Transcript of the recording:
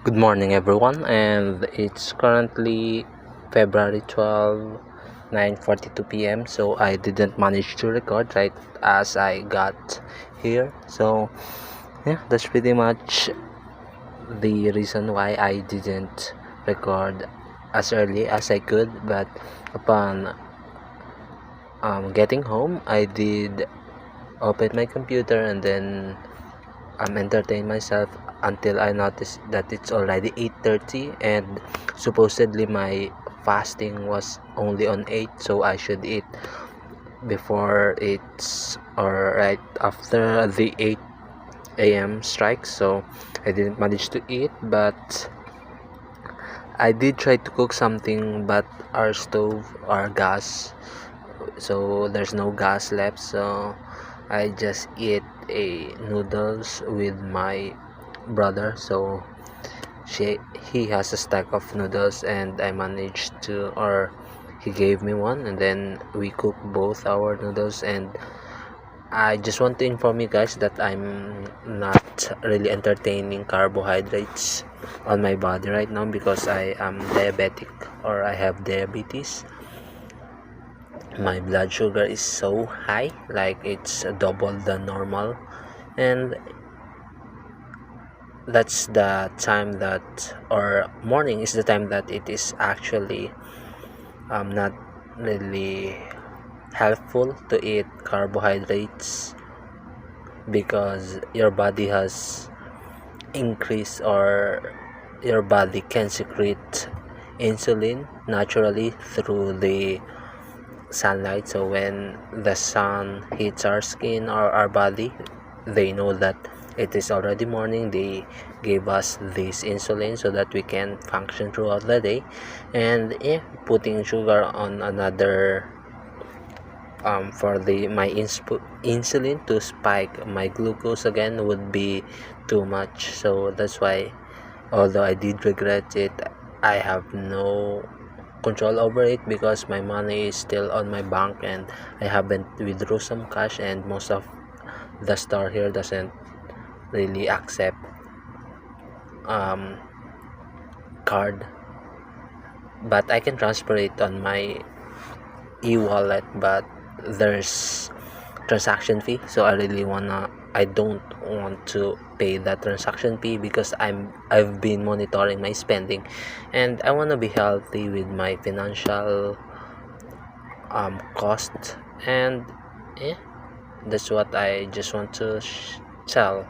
Good morning, everyone, and it's currently February 12, 9:42 p.m. So I didn't manage to record right as I got here. So yeah, that's pretty much the reason why I didn't record as early as I could. But upon getting home, I did open my computer and then entertain myself until I noticed that it's already 8:30 and supposedly my fasting was only on 8, so I should eat before it's or right after the 8 a.m. strike. So I didn't manage to eat, but I did try to cook something, but our stove, our gas, so there's no gas left, so I just eat a noodles with my brother. So he has a stack of noodles and I managed to, or he gave me one, and then we cooked both our noodles. And I just want to inform you guys that I'm not really entertaining carbohydrates on my body right now because I am diabetic, or I have diabetes. My blood sugar is so high, like it's double the normal, and that's the time that, or morning is the time that it is actually not really helpful to eat carbohydrates because your body has increased, or your body can secrete insulin naturally through the sunlight. So when the sun hits our skin or our body, they know that it is already morning. They give us this insulin so that we can function throughout the day. And putting sugar on another for the my insulin to spike my glucose again would be too much. So that's why, although I did regret it, I have no control over it because my money is still on my bank and I haven't withdraw some cash, and most of the store here doesn't really accept card, but I can transfer it on my e-wallet, but there's transaction fee. So I don't want to pay that transaction fee because I've been monitoring my spending, and I want to be healthy with my financial cost. And yeah, that's what I just want to tell